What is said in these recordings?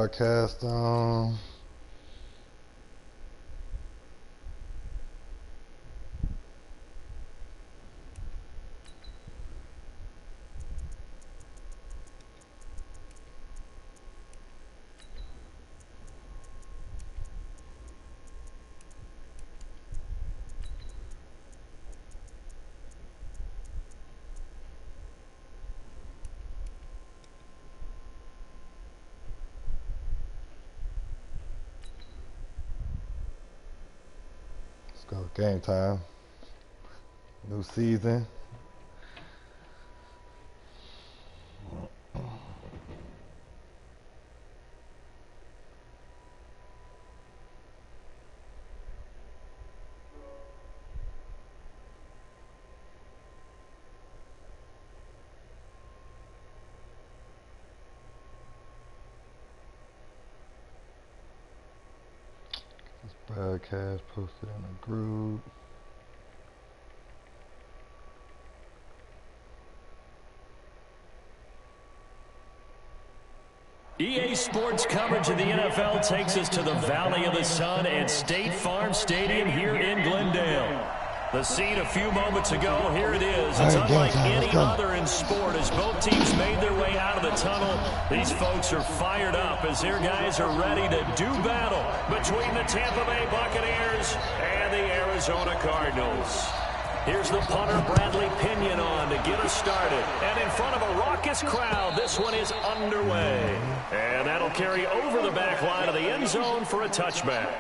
broadcast on. Go game time. New season. Broadcast posted in a group. EA Sports coverage of the NFL takes us to the Valley of the Sun and State Farm Stadium here in Glendale. The scene a few moments ago, here it is. It's unlike any other in sport as both teams made their way out of the tunnel. These folks are fired up as their guys are ready to do battle between the Tampa Bay Buccaneers and the Arizona Cardinals. Here's the punter, Bradley Pinion, on to get us started. And in front of a raucous crowd, this one is underway. And that'll carry over the back line of the end zone for a touchback.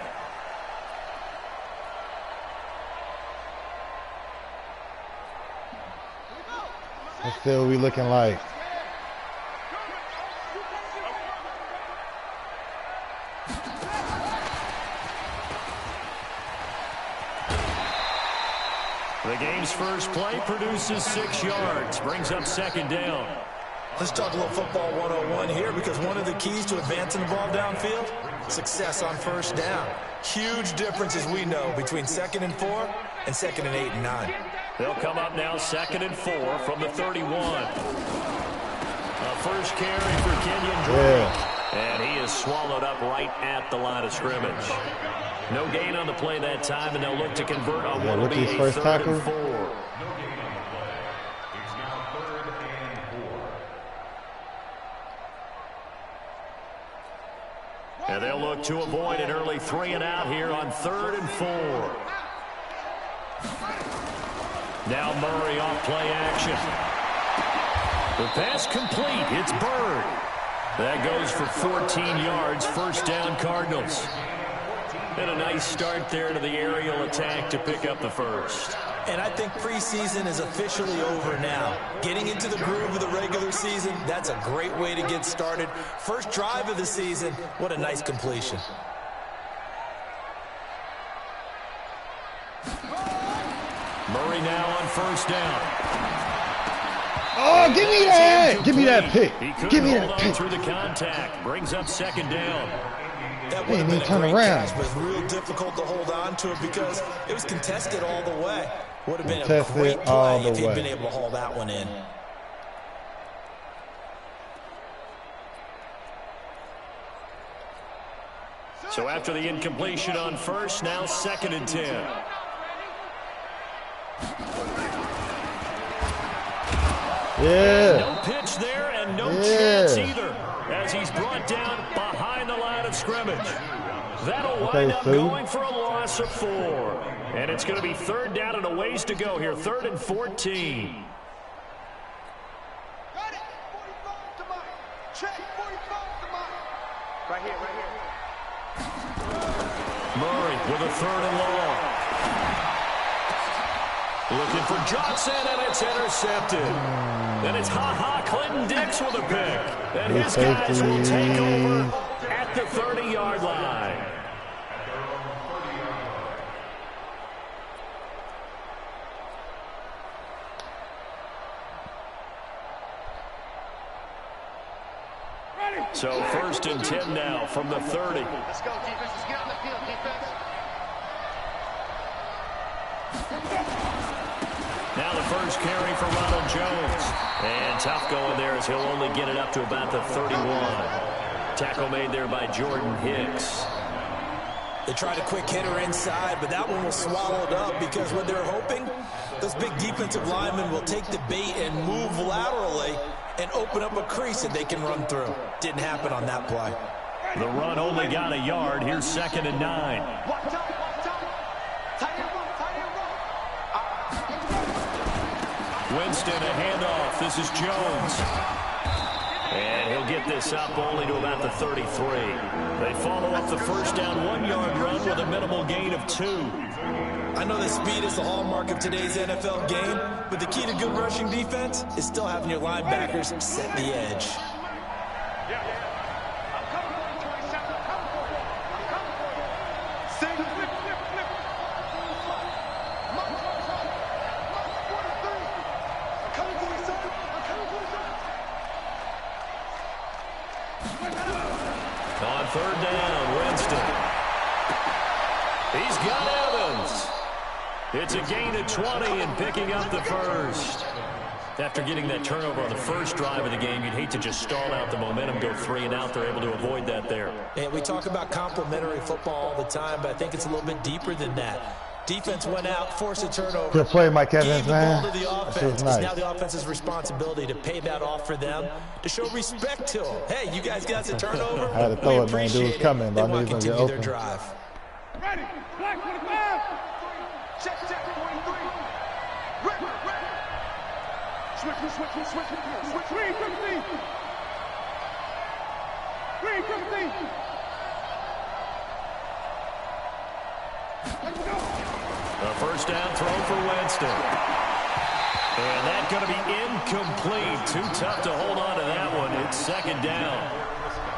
Let's see what we looking like. The game's first play produces 6 yards, brings up second down. Let's talk a little football 101 here, because one of the keys to advancing the ball downfield, success on first down. Huge difference, as we know, between 2nd and 4 and 2nd and 8 and 9. They'll come up now 2nd and 4 from the 31. A first carry for Kenyon Drake. And he is swallowed up right at the line of scrimmage. No gain on the play that time, and they'll look to convert on what will be a 3rd and 4. And they'll look to avoid an early 3 and out here on 3rd and 4. Now Murray off play action. The pass complete. It's Bird. That goes for 14 yards. First down, Cardinals. And a nice start there to the aerial attack to pick up the first. And I think preseason is officially over now. Getting into the groove of the regular season, that's a great way to get started. First drive of the season, what a nice completion. Murray now on first down. Oh, give me that! Give me that pick. Give me that pick. Through the contact, brings up second down. That would have been a great catch, but real difficult to hold on to it because it was contested all the way. Would have been a great play if he'd been able to haul that one in. So after the incompletion on first, now 2nd and 10. Yeah. No pitch there and no chance either as he's brought down behind the line of scrimmage. That'll wind up going for a loss of 4. And it's going to be 3rd down and a ways to go here. 3rd and 14. Got it. 45 to Mike. Check. 45 to Mike. Right here. Murray with a 3rd and long. Looking for Johnson, and it's intercepted. And it's Clinton Dix with a pick. And his guys will take over at the 30-yard line. So 1st and 10 now from the 30. Let's go, defense. Let's get on the field, defense. Now the first carry for Ronald Jones. And tough going there as he'll only get it up to about the 31. Tackle made there by Jordan Hicks. They tried a quick hitter inside, but that one was swallowed up because what they're hoping, those big defensive linemen will take the bait and move laterally and open up a crease that they can run through. Didn't happen on that play. The run only got a yard. Here's 2nd and 9. Winston, a handoff. This is Jones. And he'll get this up only to about the 33. They follow up the first down 1-yard run with a minimal gain of 2. I know that speed is the hallmark of today's NFL game, but the key to good rushing defense is still having your linebackers set the edge. On 3rd down, Winston. He's got Evans. It's a gain of 20 and picking up the first. After getting that turnover on the first drive of the game, you'd hate to just stall out the momentum, go 3 and out. They're able to avoid that there. And we talk about complementary football all the time, but I think it's a little bit deeper than that. Defense went out, forced a turnover. Good play, Mike Evans, man. To the offense. Nice. It's now the offense's responsibility to pay that off for them, to show respect to them. Hey, you guys got the turnover. I had to throw it, man. Dude was coming, but I knew he was going to get open. Drive. Ready, black 25. Check, 43. Ready. Switch. 350. Let's go. A first down throw for Winston. And that's going to be incomplete. Too tough to hold on to that one. It's 2nd down.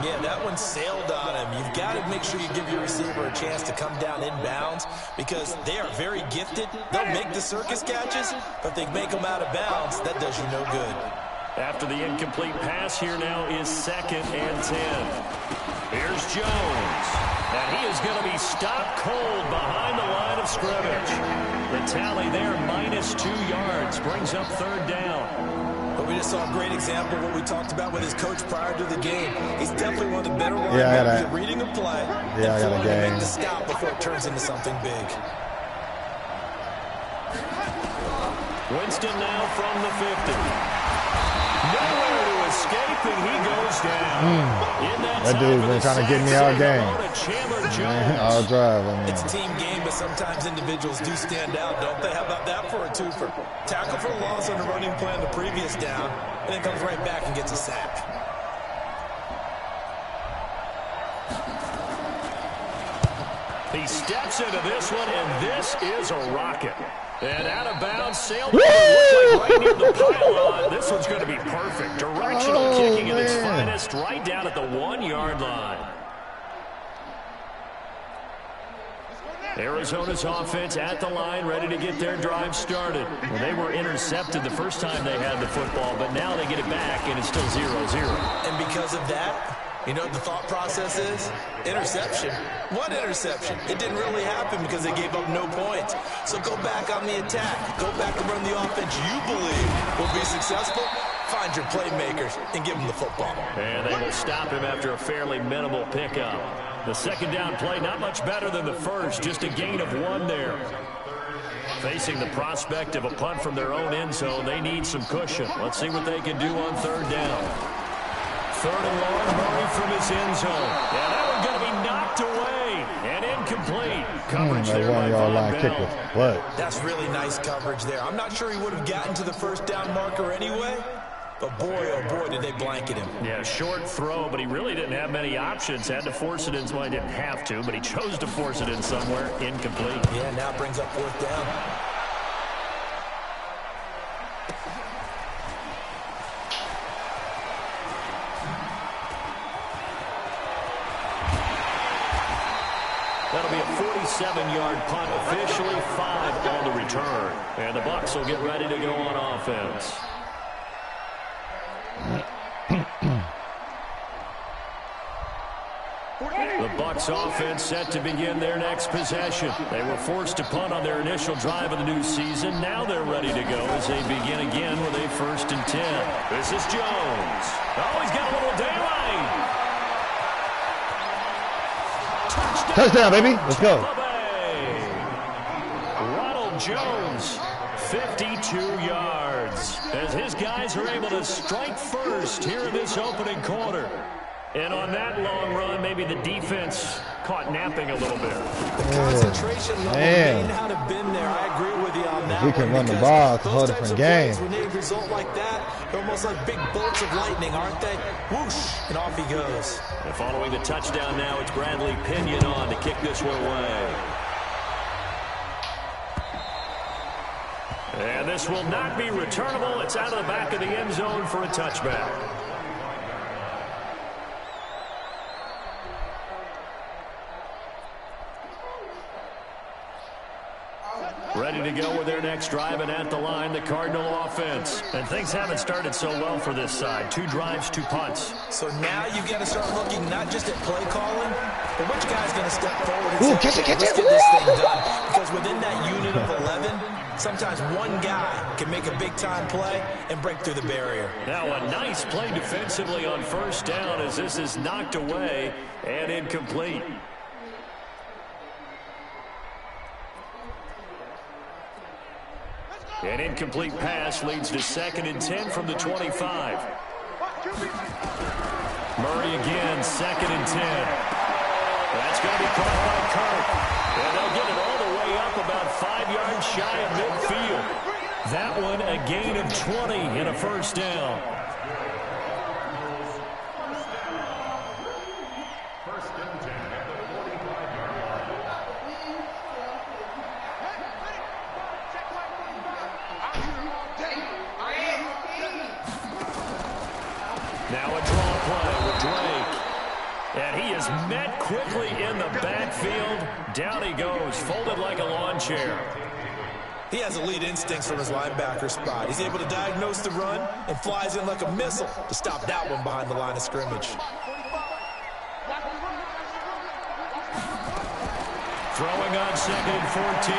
Yeah, that one sailed on him. You've got to make sure you give your receiver a chance to come down inbounds because they are very gifted. They'll make the circus catches, but if they make them out of bounds, that does you no good. After the incomplete pass, here now is 2nd and 10. Here's Jones. And he is going to be stopped cold behind the line of scrimmage. The tally there, -2 yards, brings up 3rd down. But we just saw a great example of what we talked about with his coach prior to the game. He's definitely one of the better ones at reading a play and throwing to make the stop before it turns into something big. Winston now from the 50. Nowhere to escape, and he goes down. That dude's been trying to get me all game. All drive. It's a team game, but sometimes individuals do stand out, don't they? How about that for a twofer? Tackle for loss on the running play on the previous down, and then comes right back and gets a sack. He steps into this one, and this is a rocket. And out of bounds, sailed like right near the pylon. This one's going to be perfect. Directional kicking at its finest, right down at the 1-yard line. Arizona's offense at the line, ready to get their drive started. Well, they were intercepted the first time they had the football, but now they get it back, and it's still 0-0. And because of that, you know what the thought process is? Interception. What interception? It didn't really happen because they gave up no points. So go back on the attack. Go back and run the offense you believe will be successful. Find your playmakers and give them the football. And they will stop him after a fairly minimal pickup. The 2nd down play, not much better than the first, just a gain of 1 there. Facing the prospect of a punt from their own end zone, they need some cushion. Let's see what they can do on 3rd down. 3rd and long, Murray from his end zone. Yeah, that one's going to be knocked away and incomplete. Coverage there by Von Bell. That's really nice coverage there. I'm not sure he would have gotten to the 1st down marker anyway, but boy, oh boy, did they blanket him. Yeah, short throw, but he really didn't have many options. Had to force it in, well, he didn't have to, but he chose to force it in somewhere. Incomplete. Yeah, now brings up 4th down. That'll be a 47-yard punt, officially 5 on the return. And the Bucs will get ready to go on offense. The Bucs offense set to begin their next possession. They were forced to punt on their initial drive of the new season. Now they're ready to go as they begin again with a 1st and 10. This is Jones. Oh, he's got a little daylight. Touchdown, baby. Let's go. Ronald Jones, 52 yards, as his guys are able to strike first here in this opening quarter. And on that long run, maybe the defense caught napping a little bit. The concentration level may not have been there. I agree with you on that. We can run the ball. It's a whole different game. When they result like that, they're almost like big bolts of lightning, aren't they? Whoosh, and off he goes. And following the touchdown now, it's Bradley Pinion on to kick this one away. And this will not be returnable. It's out of the back of the end zone for a touchback. Ready to go with their next drive, and at the line, the Cardinal offense. And things haven't started so well for this side. 2 drives, 2 punts. So now you've got to start looking not just at play calling, but which guy's going to step forward and say, let's get this thing done. Because within that unit of 11, sometimes one guy can make a big-time play and break through the barrier. Now a nice play defensively on first down as this is knocked away and incomplete. An incomplete pass leads to 2nd and 10 from the 25. Murray again, 2nd and 10. That's going to be caught by Kirk. And they'll get it all the way up about 5 yards shy of midfield. That one a gain of 20 and a first down. Now a draw play with Drake. And he is met quickly in the backfield. Down he goes, folded like a lawn chair. He has elite instincts from his linebacker spot. He's able to diagnose the run and flies in like a missile to stop that one behind the line of scrimmage. Throwing on 2nd and 14.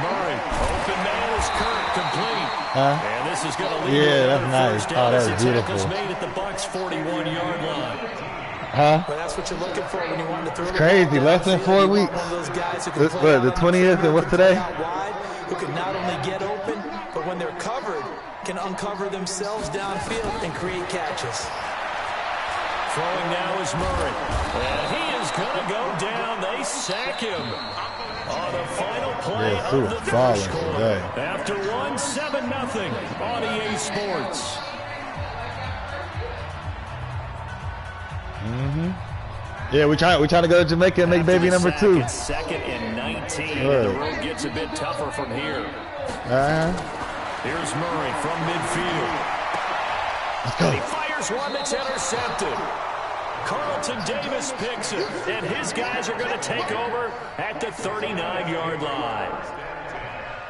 Murray, open man is Kirk, complete. And this is going to lead to that's nice. Oh, that's beautiful. Made at the Bucs 41-yard line. But that's what you're looking for when you want to throw. It's crazy. Less than 4 weeks. The 20th, and what's today? Who can not only get open, but when they're covered, can uncover themselves downfield and create catches. Throwing now is Murray. And he is going to go down. They sack him on the final play of the first quarter. After 1-7-0 on EA Sports. Yeah, we trying to go to Jamaica and make baby number 2. 2nd and 19. The road gets a bit tougher from here. Here's Murray from midfield. Let's go. He fires one that's intercepted. Carlton Davis picks it, and his guys are going to take over at the 39-yard line.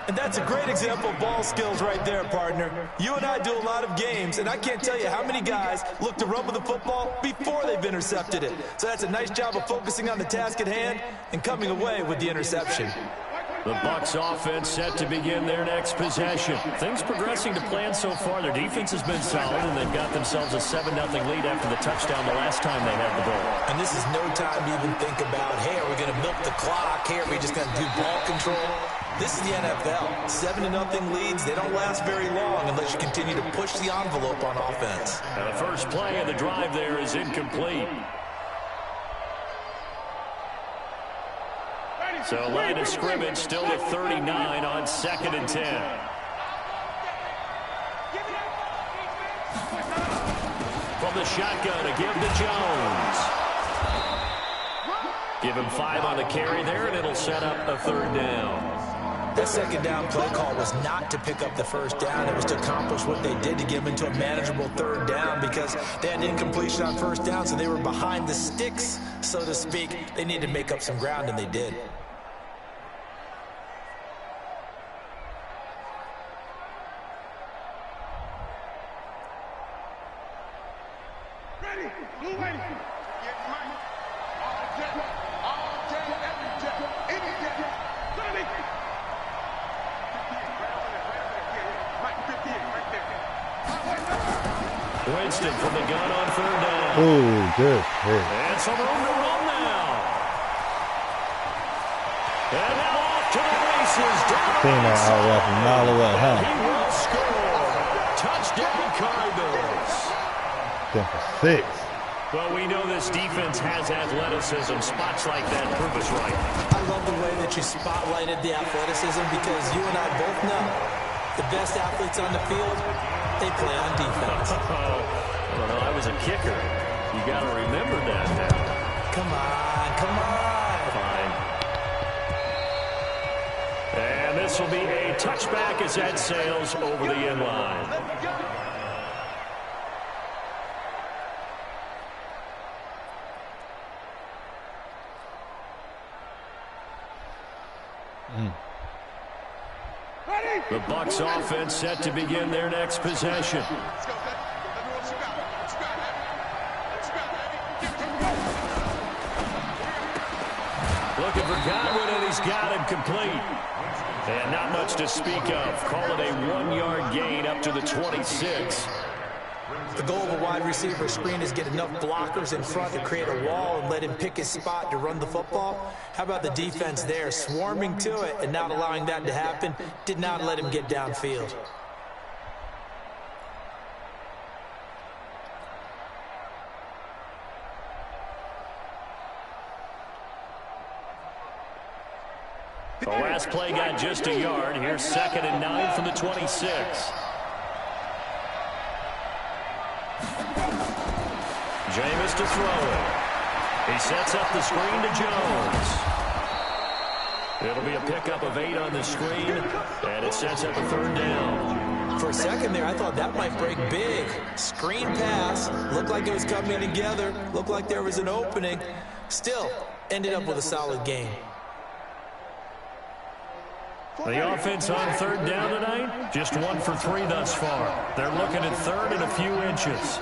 And that's a great example of ball skills right there, partner. You and I do a lot of games, and I can't tell you how many guys look to run with the football before they've intercepted it. So that's a nice job of focusing on the task at hand and coming away with the interception. The Bucs offense set to begin their next possession. Things progressing to plan so far. Their defense has been solid, and they've got themselves a 7-0 lead after the touchdown the last time they had the ball. And this is no time to even think about, hey, are we going to milk the clock? Hey, are we just going to do ball control? This is the NFL. 7-0 leads, they don't last very long unless you continue to push the envelope on offense. And the first play of the drive there is incomplete. So line of scrimmage still at 39 on 2nd and 10. From the shotgun to give to Jones. Give him 5 on the carry there, and it'll set up a 3rd down. That 2nd down play call was not to pick up the 1st down. It was to accomplish what they did to get them into a manageable 3rd down because they had incompletion on 1st down, so they were behind the sticks, so to speak. They needed to make up some ground, and they did. Winston from the gun on 3rd down. Oh, good. And some room to run now. Chases down. Seen that out there from a mile away, huh? He will score. Touchdown, Cardinals. 10 for 6. Well, we know this defense has athleticism. Spots like that prove us right. I love the way that you spotlighted the athleticism because you and I both know the best athletes on the field, they play on defense. Well, I was a kicker. You got to remember that now. Come on, come on. Fine. And this will be a touchback as that sails over the end line. The Bucs offense set to begin their next possession. Looking for Godwin, and he's got him complete. And not much to speak of. Call it a 1-yard gain up to the 26. The goal of a wide receiver screen is get enough blockers in front to create a wall and let him pick his spot to run the football. How about the defense there, swarming to it and not allowing that to happen? Did not let him get downfield. The last play got just a yard. Here's 2nd and 9 from the 26. Jameis to throw it. He sets up the screen to Jones. It'll be a pickup of 8 on the screen, and it sets up a 3rd down. For a second there, I thought that might break big. Screen pass. Looked like it was coming together. Looked like there was an opening. Still, ended up with a solid game. The offense on 3rd down tonight, just 1 for 3 thus far. They're looking at 3rd and a few inches.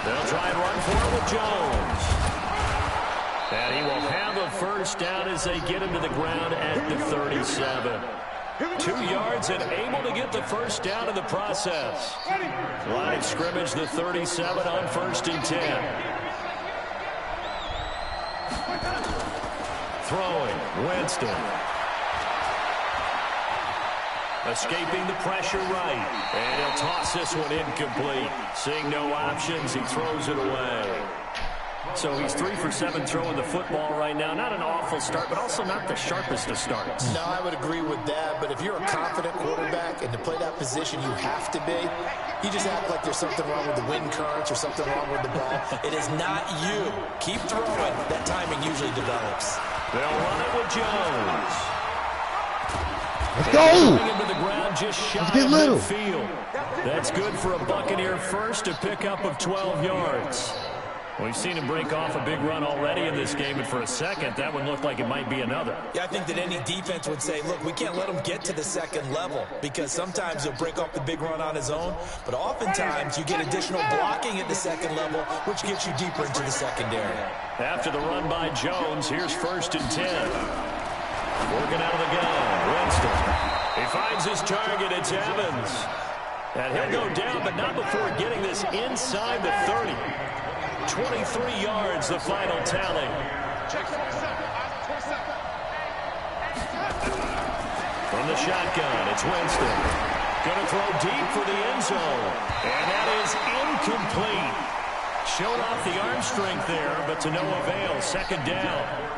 They'll try and run for it with Jones. And he will have a 1st down as they get him to the ground at the 37. 2 yards and able to get the 1st down in the process. Line of scrimmage, the 37 on 1st and 10. Throwing, Winston. Escaping the pressure right. And he'll toss this one incomplete. Seeing no options, he throws it away. So he's 3 for 7 throwing the football right now. Not an awful start, but also not the sharpest of starts. No, I would agree with that. But if you're a confident quarterback and to play that position you have to be, you just act like there's something wrong with the wind currents or something wrong with the ball. It is not you. Keep throwing. That timing usually develops. They'll run it with Jones. Let's go! Into the ground just shy Let's get of little. midfield. That's good for a Buccaneer first, a pickup of 12 yards. We've seen him break off a big run already in this game, and for a second, that one looked like it might be another. Yeah, I think that any defense would say, look, we can't let him get to the 2nd level because sometimes he'll break off the big run on his own, but oftentimes you get additional blocking at the 2nd level, which gets you deeper into the secondary. After the run by Jones, here's 1st and 10. Working out of the gun, Winston. He finds his target, it's Evans. And he'll go down, but not before getting this inside the 30. 23 yards, the final tally. From the shotgun, it's Winston. Going to throw deep for the end zone. And that is incomplete. Showed off the arm strength there, but to no avail. 2nd down.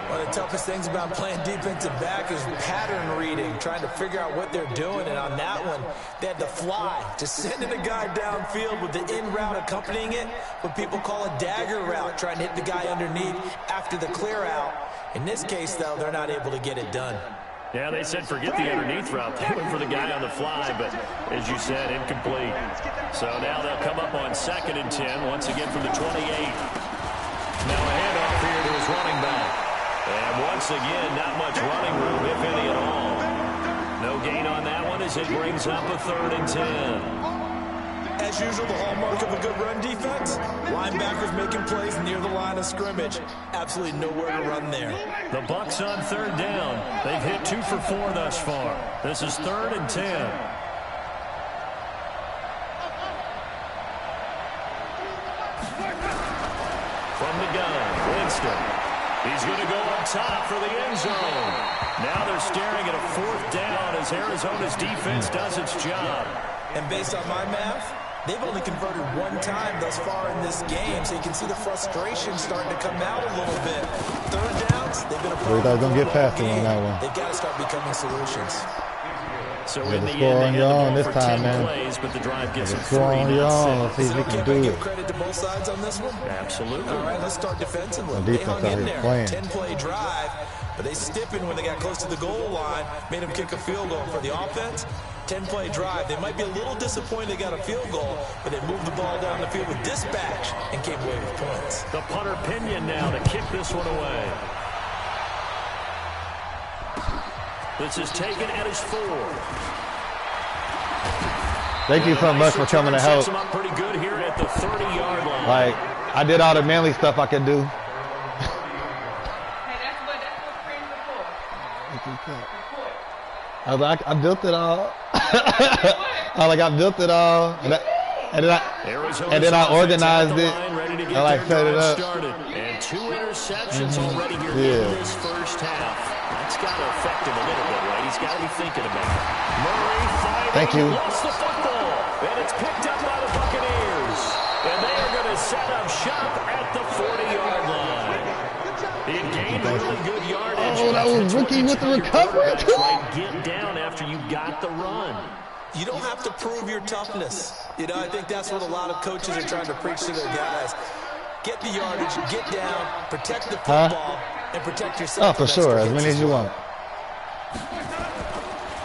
One of the toughest things about playing defensive back is pattern reading, trying to figure out what they're doing. And on that one, they had to fly, just sending a guy downfield with the in route accompanying it, what people call a dagger route, trying to hit the guy underneath after the clear out. In this case, though, they're not able to get it done. Yeah, they said forget the underneath route. They went for the guy on the fly, but as you said, incomplete. So now they'll come up on 2nd and 10, once again from the 28. Now a handoff here to his running back. And once again, not much running room, if any at all. No gain on that one as it brings up a 3rd and 10. As usual, the hallmark of a good run defense, linebackers making plays near the line of scrimmage. Absolutely nowhere to run there. The Bucs on 3rd down. They've hit 2 for 4 thus far. This is 3rd and 10. From the gun, Winston. He's going to go up top for the end zone. Now they're staring at a 4th down as Arizona's defense does its job. And based on my math, they've only converted 1 time thus far in this game, so you can see the frustration starting to come out a little bit. 3rd downs, they've been a problem. They're going to get past it on that one. They've got to start becoming solutions. So yeah, in the score on end, your own they this had time, man. plays, but the drive gets Score on your own. Let's see if we can do it. Give credit to both sides on this one? Absolutely. All right, let's start defensively. The defense they hung in out here there. playing. 10-play drive, but they stiffened when they got close to the goal line, made them kick a field goal. For the offense, 10-play drive. They might be a little disappointed they got a field goal, but they moved the ball down the field with dispatch and came away with points. The punter Pinion now to kick this one away. This is taken at his 4. Thank you so much for coming to help. Up pretty good here at the 30-yard line. Like, I did all the manly stuff I could do. Hey, that's what friends are for. I was like, I built it all. I was like, I built it all. And then I organized it. I like set it up. And 2 interceptions already here in this first half. That's got to affect him a little bit, right? He's got to be thinking about it. Murray fighting. Thank you. Lost the football. And it's picked up by the Buccaneers. And they are going to set up shop at the 40-yard line. He had gained really good yardage. Oh, that was rookie with the recovery, too. Get down after you got the run. You don't have to prove your toughness. You know, I think that's what a lot of coaches are trying to preach to their guys. Get the yardage, get down, protect the football, and protect yourself. Oh, for sure, as many as you want.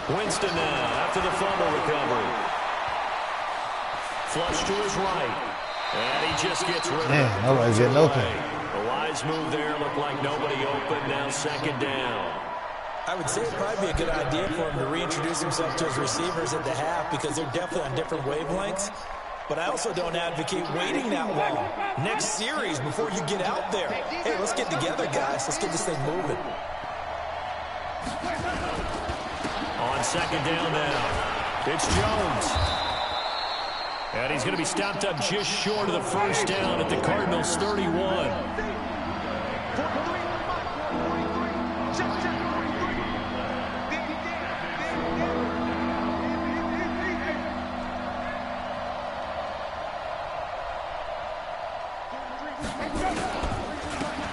Winston now after the fumble recovery. Flush to his right. And he just gets rid of it. Man, nobody's getting open. A wise move there. Looked like nobody open. Now 2nd down. I would say it'd probably be a good idea for him to reintroduce himself to his receivers at the half because they're definitely on different wavelengths. But I also don't advocate waiting that long. Next series, before you get out there, hey, let's get together, guys. Let's get this thing moving. On 2nd down now, it's Jones. And he's going to be stopped up just short of the 1st down at the Cardinals' 31.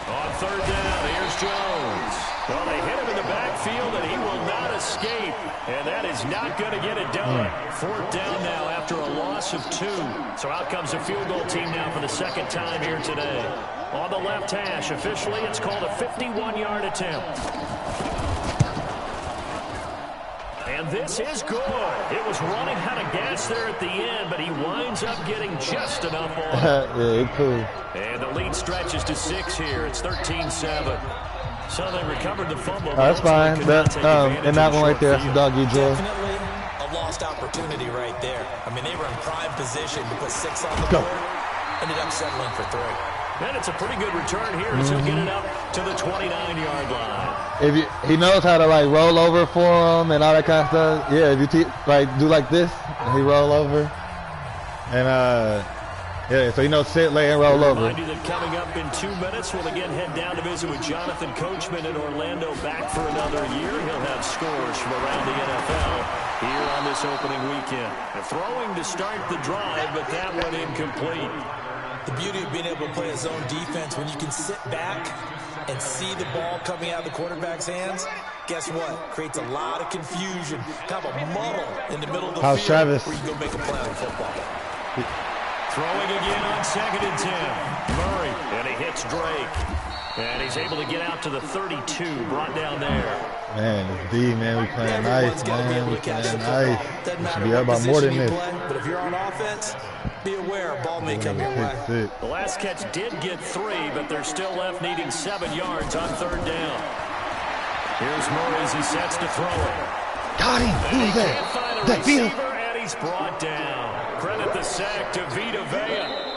On 3rd down, here's Jones. Well, they hit him in the backfield, and he will not escape. And that is not going to get it done. 4th down now after a loss of 2. So out comes the field goal team now for the 2nd time here today. On the left hash, officially, it's called a 51-yard attempt. And this is good. It was running out of gas there at the end, but he winds up getting just enough on. Yeah, cool. And the lead stretches to 6 here. It's 13-7. So they recovered the fumble. Oh, that's fine. And that one right there, that's a doggy drill. Definitely a lost opportunity right there. I mean, they were in prime position to put 6 on the board. Ended up settling for 3. And it's a pretty good return here as he'll get it up to the 29-yard line. If he knows how to like roll over for him and all that kind of stuff. Yeah, if you like do like this, and he roll over, and yeah, so he knows sit, lay, and roll over. Remind you that coming up in 2 minutes, we'll again head down to visit with Jonathan Coachman in Orlando, back for another year. He'll have scores from around the NFL here on this opening weekend. A throwing to start the drive, but that one incomplete. The beauty of being able to play a zone defense when you can sit back and see the ball coming out of the quarterback's hands, guess what? Creates a lot of confusion, kind of a muddle in the middle of the field Travis? where you go make a play on football. Throwing again on 2nd and 10. Murray, and he hits Drake. And he's able to get out to the 32, brought down there. Man, it's D, man. We playing nice, man. We playing nice. We should be up about more than this. But if you're on offense, be aware, ball may come your way. The last catch did get 3, but they're still left needing 7 yards on 3rd down. Here's Murray as he sets to throw it. Got him. Who's that? That field. And he's brought down. Credit the sack to Vita Vea.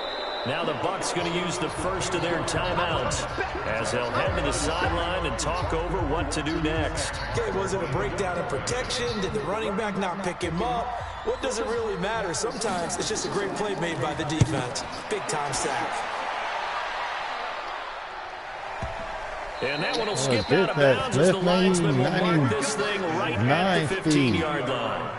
Now the Bucs going to use the first of their timeouts as they'll head to the sideline and talk over what to do next. Okay, was it a breakdown in protection? Did the running back not pick him up? What does it really matter? Sometimes it's just a great play made by the defense. Big time sack. And that one will skip out of bounds as the linesman will mark this thing right at the 15-yard line.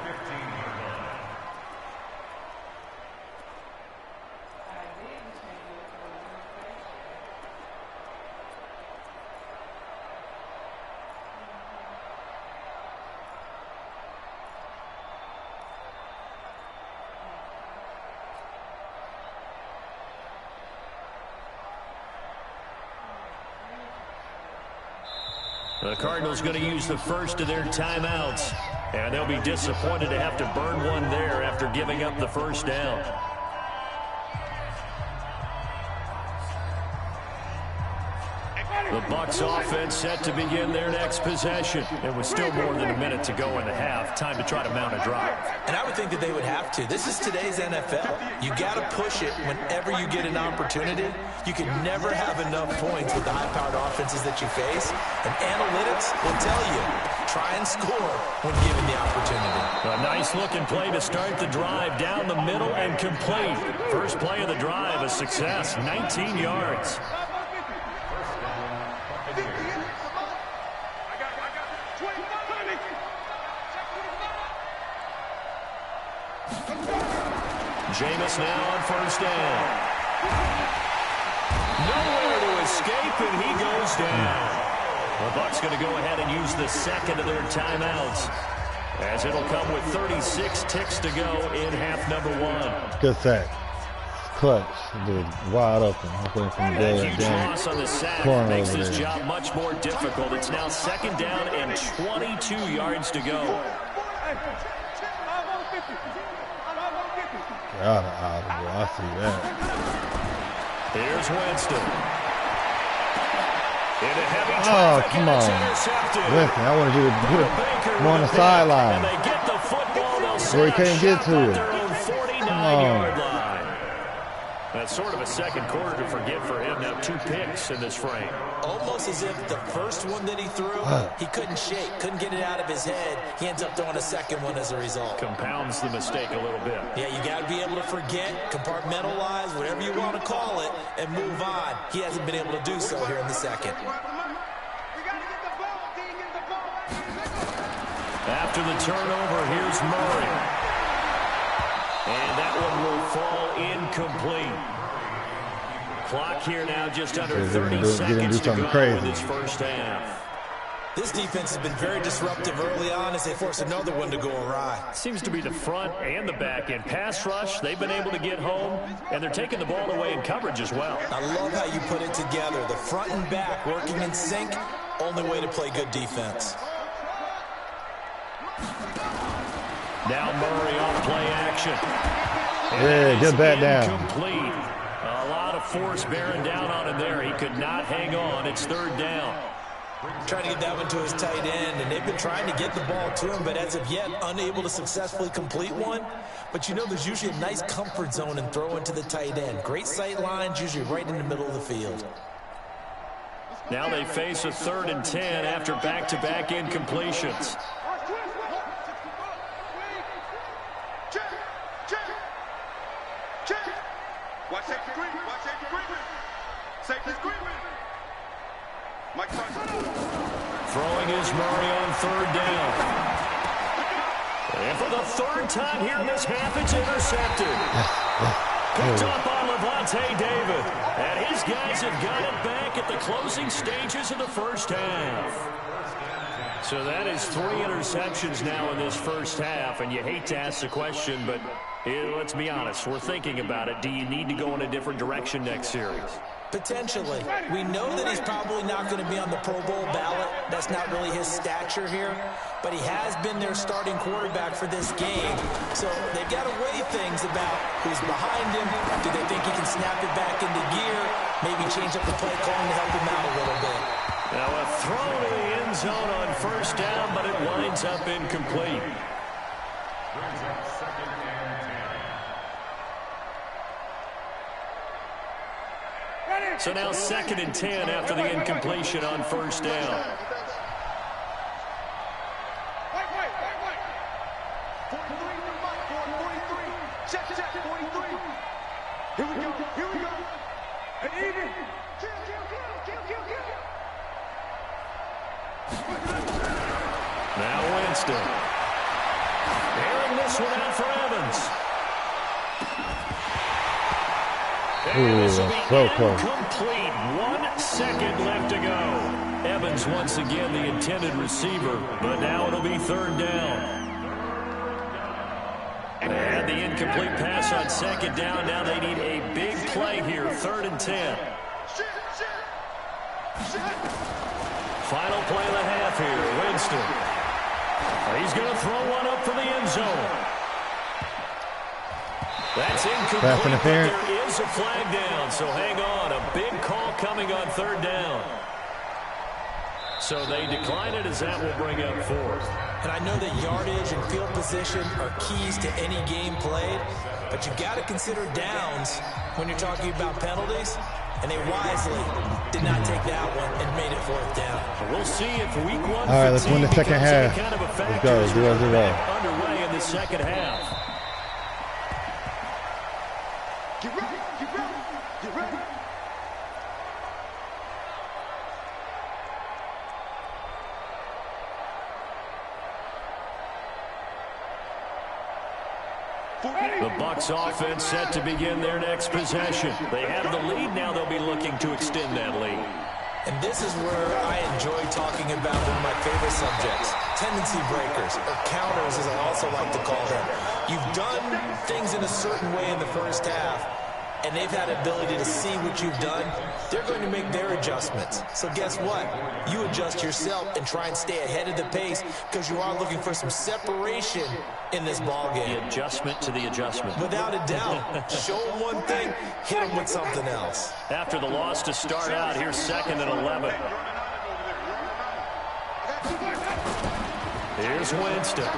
The Cardinals going to use the first of their timeouts, and they'll be disappointed to have to burn one there after giving up the first down. The Bucs offense set to begin their next possession. And with still more than a minute to go in the half, time to try to mount a drive. And I would think that they would have to. This is today's NFL. You got to push it whenever you get an opportunity. You can never have enough points with the high-powered offenses that you face. And analytics will tell you, try and score when given the opportunity. A nice-looking play to start the drive down the middle and complete. First play of the drive, a success, 19 yards. Jameis now on first down. Nowhere to escape, and he goes down. The Bucs going to go ahead and use the second of their timeouts, as it'll come with 36 ticks to go in half number one. Good sack. Clutch. Dude, wide open. A huge loss on the sack makes this job much more difficult. It's now second down and 22 yards to go. I see that. Here's Winston. In a heavy traffic, come on. Listen, I wanted you to put him on the sideline. And they get the football, where he can't get to it. Come on. That's sort of a second quarter to forget for him. Now 2 picks in this frame. Almost as if the first one that he threw, he couldn't shake, couldn't get it out of his head. He ends up throwing a second one as a result. Compounds the mistake a little bit. Yeah, you got to be able to forget, compartmentalize, whatever you want to call it, and move on. He hasn't been able to do so here in the second. After the turnover, here's Murray. And that one will fall incomplete. Clock here now just under 30 seconds to go in this first half. This defense has been very disruptive early on as they force another one to go awry. Seems to be the front and the back end. Pass rush, they've been able to get home, and they're taking the ball away in coverage as well. I love how you put it together. The front and back working in sync, only way to play good defense. Now Murray off play action. Yeah, get back down. Complete. A lot of force bearing down on him there. He could not hang on. It's third down. Trying to get that one to his tight end, and they've been trying to get the ball to him, but as of yet, unable to successfully complete one. But you know, there's usually a nice comfort zone in throwing to the tight end. Great sight lines, usually right in the middle of the field. Now they face a 3rd and 10 after back-to-back incompletions. Watch that screen. Watch that screen. Safety screen. Mike Throwing is Murray on 3rd down. And for the 3rd time here in this half, it's intercepted. Picked up on Levante David. And his guys have got it back at the closing stages of the first half. So that is 3 interceptions now in this first half. And you hate to ask the question, but let's be honest. We're thinking about it. Do you need to go in a different direction next series? Potentially. We know that he's probably not going to be on the Pro Bowl ballot. That's not really his stature here. But he has been their starting quarterback for this game. So they've got to weigh things about who's behind him. Do they think he can snap it back into gear? Maybe change up the play calling to help him out a little bit. Now a throw to the end zone on first down, but it winds up incomplete. So now 2nd and 10 after the incompletion on first down. Here we go. And even. Now Winston. Airing this one out for Evans. And this will be incomplete. 1 second left to go. Evans once again the intended receiver, but now it'll be 3rd down. And the incomplete pass on 2nd down. Now they need a big play here. 3rd and 10. Final play of the half here. Winston. He's going to throw one up for the end zone. That's incomplete. Pass interference. There is a flag down, so hang on. A big call coming on 3rd down. So they decline it as that will bring up 4th. And I know that yardage and field position are keys to any game played, but you got to consider downs when you're talking about penalties. And they wisely did not take that one and made it 4th down. We'll see if week 1 all right, let's win the second half. Kind of Let's go. 0-0. Underway in the second half. Get ready, get ready, get ready. The Bucs offense set to begin their next possession. They have the lead. Now they'll be looking to extend that lead. And this is where I enjoy talking about one of my favorite subjects, tendency breakers, or counters as I also like to call them. You've done things in a certain way in the first half, and they've had the ability to see what you've done. They're going to make their adjustments. So guess what? You adjust yourself and try and stay ahead of the pace because you are looking for some separation in this ball game. The adjustment to the adjustment. Without a doubt. Show them one thing, hit them with something else. After the loss to start out, here's 2nd and 11. Here's Winston.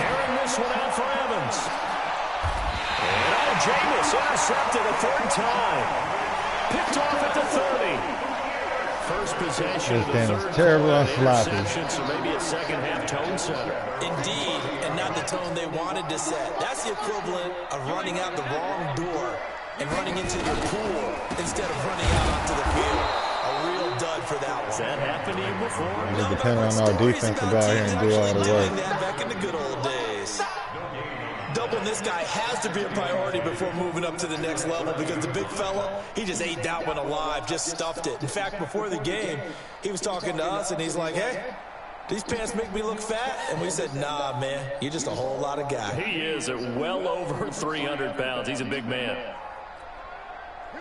Airing this one out for Evans. And Jameis intercepted a 3rd time. Picked off at the 30. First possession of the 3rd terrible and sloppy. So maybe a second half tone setter. Indeed, and not the tone they wanted to set. That's the equivalent of running out the wrong door and running into your pool instead of running out onto the field. A real dud for that one. Has that happened to you before? It depends on our defense to go out here and do all the work. Back in the good old days. Doubling this guy has to be a priority before moving up to the next level because the big fella, he just ate that one alive, just stuffed it. In fact, before the game, he was talking to us, and he's like, hey, these pants make me look fat? And we said, nah, man, you're just a whole lot of guy. He is at well over 300 pounds. He's a big man.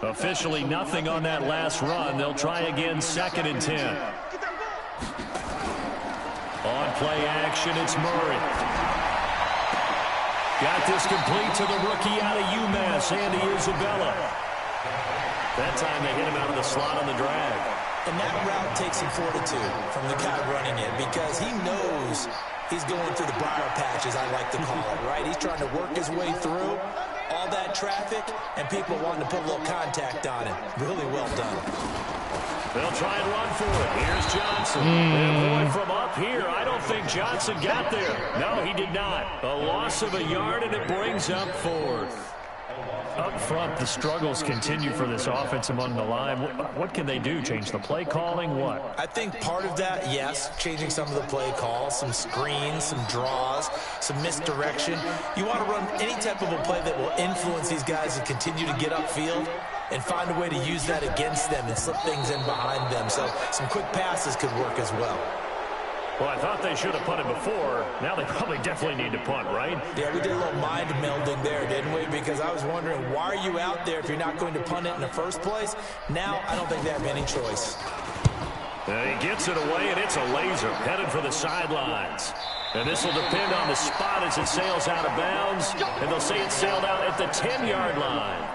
Officially nothing on that last run. They'll try again, 2nd and 10. On play action, it's Murray. Got this complete to the rookie out of UMass, Andy Isabella. That time they hit him out of the slot on the drag. And that route takes some fortitude from the guy running it because he knows he's going through the briar patch, as I like to call it, right? He's trying to work his way through all that traffic and people wanting to put a little contact on him. Really well done. They'll try and run for it. Here's Johnson. And boy, from up here, I don't think Johnson got there. No, he did not. A loss of a yard, and it brings up 4th. Up front, the struggles continue for this offense among the line. What can they do? Change the play calling? What? I think part of that, yes, changing some of the play calls, some screens, some draws, some misdirection. You want to run any type of a play that will influence these guys and continue to get upfield and find a way to use that against them and slip things in behind them. So some quick passes could work as well. Well, I thought they should have punted before. Now they probably definitely need to punt, right? Yeah, we did a little mind melding there, didn't we? Because I was wondering, why are you out there if you're not going to punt it in the first place? Now, I don't think they have any choice. He gets it away, and it's a laser headed for the sidelines. And this will depend on the spot as it sails out of bounds. And they'll say it sailed out at the 10-yard line.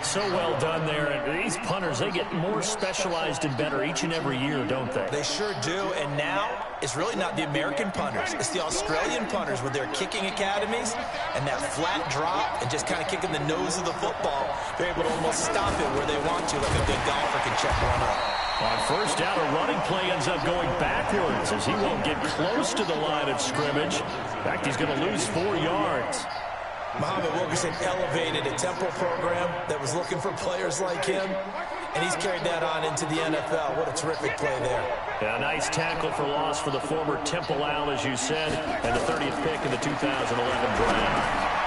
So well done there. And these punters, they get more specialized and better each and every year, don't they? They sure do. And now, it's really not the American punters. It's the Australian punters with their kicking academies and that flat drop and just kind of kicking the nose of the football. They're able to almost stop it where they want to, like a good golfer can check one up. On first down, a running play ends up going backwards as he won't get close to the line of scrimmage. In fact, he's going to lose 4 yards. Muhammad Wilkerson elevated a Temple program that was looking for players like him, and he's carried that on into the NFL. What a terrific play there. Yeah, a nice tackle for loss for the former Temple Owl, as you said, and the 30th pick in the 2011 draft.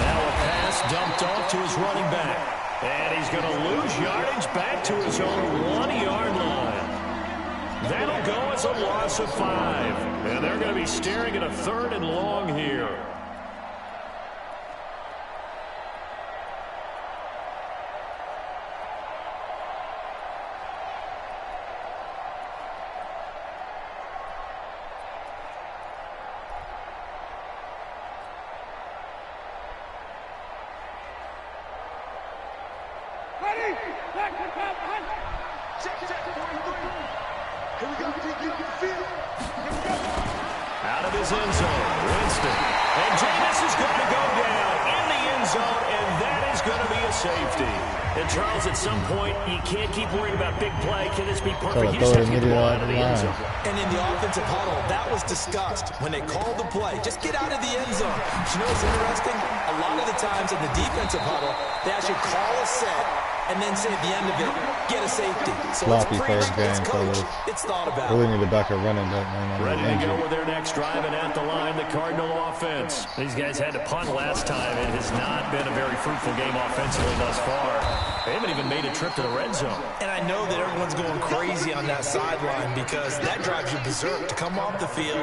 Now a pass dumped off to his running back. And he's going to lose yardage back to his own 1-yard line. That'll go as a loss of 5. And they're going to be staring at a 3rd and long here. Out of his end zone, Winston. And Jameis is going to go down in the end zone, and that is going to be a safety. And Charles, at some point, you can't keep worrying about big play. Can this be perfect? You just have to get the ball out of the end zone. And in the offensive huddle, that was discussed when they called the play. Just get out of the end zone. But you know what's interesting? A lot of the times in the defensive huddle, they actually call a set and then say at the end of it, get a safety. So Sloppy it's first game, coached, it's thought about. Really need to back a running back, man. Ready to go with their next drive, and at the line, the Cardinal offense. These guys had to punt last time. It has not been a very fruitful game offensively thus far. They haven't even made a trip to the red zone. And I know that everyone's going crazy on that sideline because that drives you berserk to come off the field,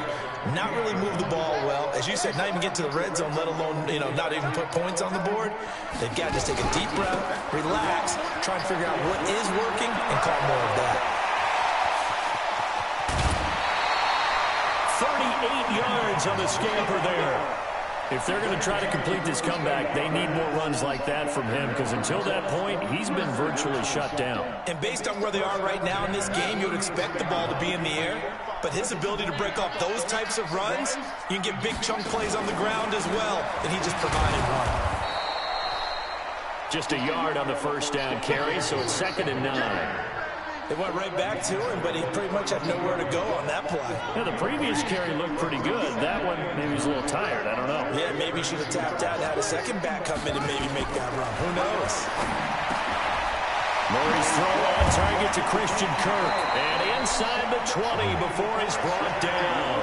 not really move the ball well. As you said, not even get to the red zone, let alone, not even put points on the board. They've got to just take a deep breath, relax, try and figure out what is working and call more of that. 38 yards on the scamper there. If they're going to try to complete this comeback, they need more runs like that from him because until that point, he's been virtually shut down. And based on where they are right now in this game, you would expect the ball to be in the air. But his ability to break off those types of runs, you can get big chunk plays on the ground as well, and he just provided one. Just a yard on the first down carry, so it's 2nd and 9. They went right back to him, but he pretty much had nowhere to go on that play. Yeah, the previous carry looked pretty good. That one, maybe he was a little tired. I don't know. Yeah, maybe he should have tapped out and had a second back come in and maybe make that run. Who knows? Murray's throw on target to Christian Kirk. And inside the 20 before he's brought down.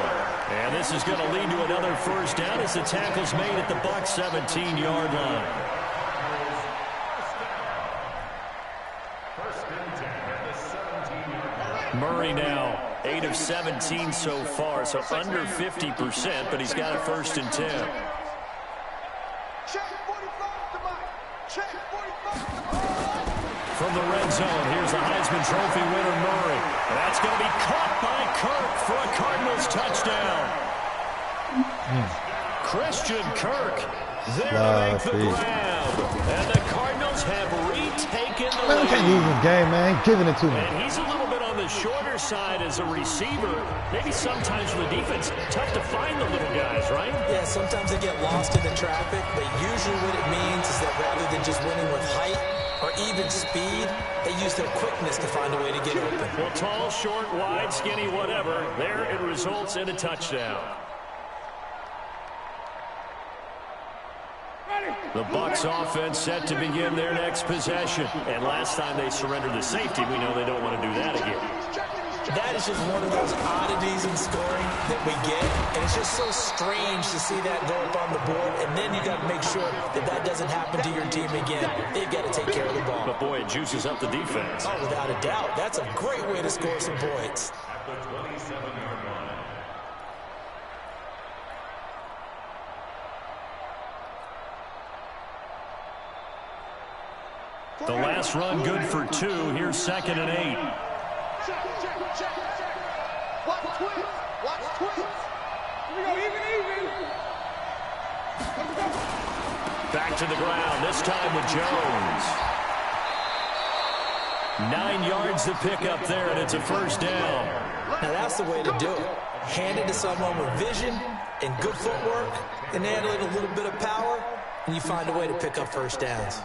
And this is going to lead to another first down as the tackle's made at the Bucs 17-yard line. Murray now 8 of 17 so far, so under 50%, but he's got a 1st and 10. From the red zone, here's the Heisman Trophy winner, Murray. That's going to be caught by Kirk for a Cardinals touchdown. Christian Kirk there to make the grab. And the Cardinals have retaken the lead. Can't use this game, man. Giving it to me. And he's a little bit on the shorter side as a receiver. Maybe sometimes for the defense, tough to find the little guys, right? Yeah, sometimes they get lost in the traffic, but usually what it means is that rather than just winning with height or even speed, they use their quickness to find a way to get open. Well, tall, short, wide, skinny, whatever, there it results in a touchdown. The Bucs offense set to begin their next possession. And last time they surrendered the safety, we know they don't want to do that again. That is just one of those oddities in scoring that we get. And it's just so strange to see that go up on the board. And then you got to make sure that that doesn't happen to your team again. They've got to take care of the ball. But, boy, it juices up the defense. Oh, without a doubt. That's a great way to score some points. The last run good for 2. Here's 2nd and 8. Watch twist. Watch twist. Here we go. Even. Back to the ground, this time with Jones. 9 yards to pick up there, and it's a first down. Now that's the way to do it. Hand it to someone with vision and good footwork, and add a little bit of power, and you find a way to pick up first downs.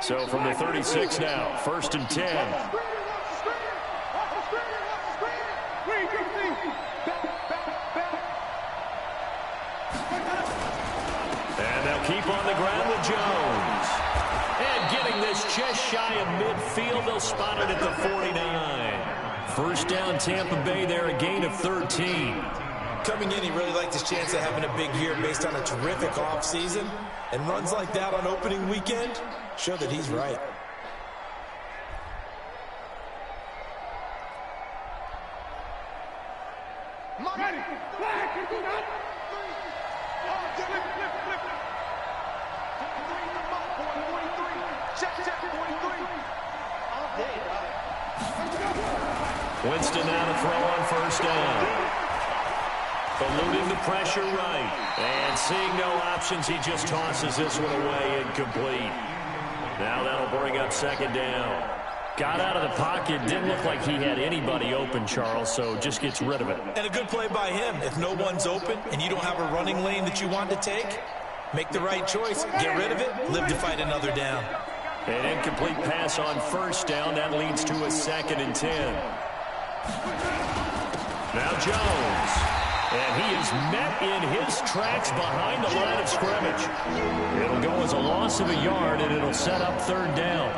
So from the 36 now, 1st and 10. And they'll keep on the ground with Jones. And getting this just shy of midfield, they'll spot it at the 49. First down, Tampa Bay there, a gain of 13. Coming in, he really liked his chance of having a big year based on a terrific offseason. And runs like that on opening weekend show that he's right. Winston now to throw on first down. Eluding the pressure right. And seeing no options, he just tosses this one away, incomplete. Now that'll bring up second down. Got out of the pocket, didn't look like he had anybody open, Charles, so just gets rid of it. And a good play by him. If no one's open and you don't have a running lane that you want to take, make the right choice, get rid of it, live to fight another down. An incomplete pass on first down. That leads to a 2nd and 10. Now Jones. And he is met in his tracks behind the line of scrimmage. It'll go as a loss of a yard, and it'll set up third down.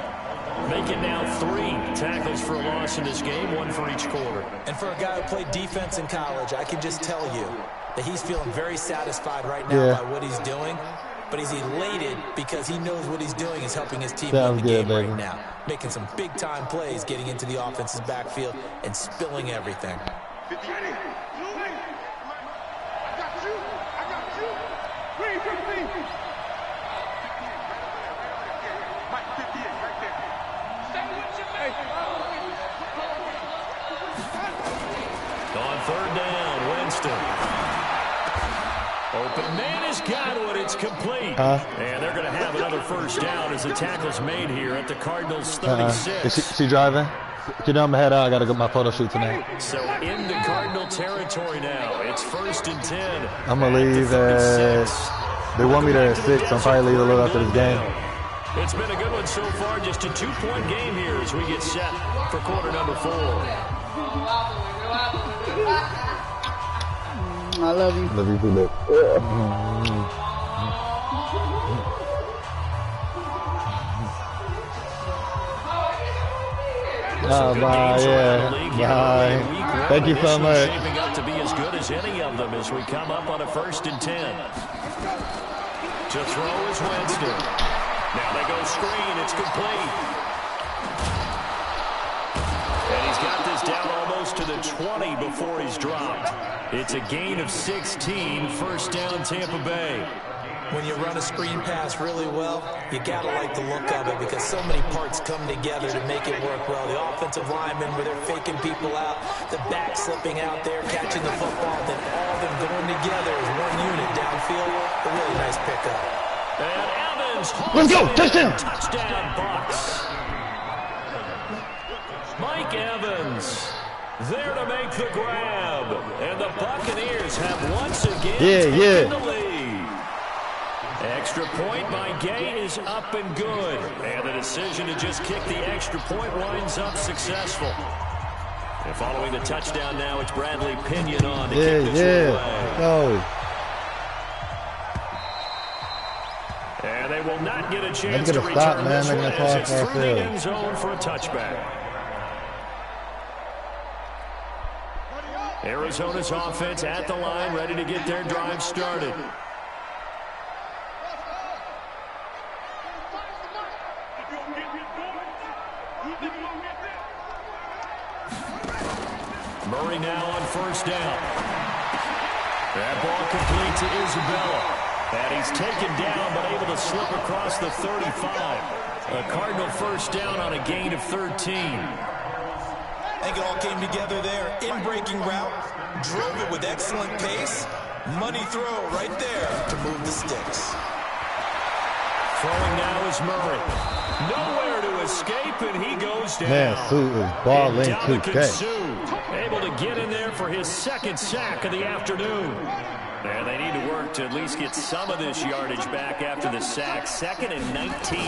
Make it now 3 tackles for a loss in this game, 1 for each quarter. And for a guy who played defense in college, I can just tell you that he's feeling very satisfied right now by what he's doing. But he's elated because he knows what he's doing is helping his team win the game right now. Making some big-time plays, getting into the offense's backfield, and spilling everything. On third down, Winston. Open man has got one. It's complete. And they're going to have another first down as the tackle's made here at the Cardinals' 36. Is she driving? You know I'm head out. I got to go to my photo shoot tonight. So in the Cardinal territory now. It's 1st and 10. I'm going to leave at... They want me there at 6. I'm probably leave a little after this game. It's been a good one so far. Just a 2-point game here as we get set for quarter number 4. I love you. Love you too, babe. Bye, bye. Thank you so much. Shaping up to be as good as any of them as we come up on a 1st and 10. To throw is Winston. Now they go screen. It's complete. And he's got this down almost to the 20 before he's dropped. It's a gain of 16. First down, Tampa Bay. When you run a screen pass really well, you got to like the look of it because so many parts come together to make it work well. The offensive linemen, where they're faking people out, the back slipping out there, catching the football, then all of them going together as one unit downfield. A really nice pickup. And Evans. Let's go. Touchdown. Touchdown, Bucs. Mike Evans there to make the grab. And the Buccaneers have once again taken the lead. Extra point by Gay is up and good. And the decision to just kick the extra point winds up successful. And following the touchdown now, it's Bradley Pinion on to kick this away. Go. And they will not get a chance to return stop, man. this They're one gonna as it's through the end zone for a touchback. Arizona's offense at the line, ready to get their drive started. Murray now on first down. That ball complete to Isabella. And he's taken down but able to slip across the 35. A Cardinal first down on a gain of 13. I think it all came together there. In-breaking route, drove it with excellent pace. Money throw right there to move the sticks. Throwing now is Murray. Nowhere to escape, and he goes down. Man, Sue is balling 2K. Able to get in there for his 2nd sack of the afternoon. And they need to work to at least get some of this yardage back after the sack. 2nd and 19.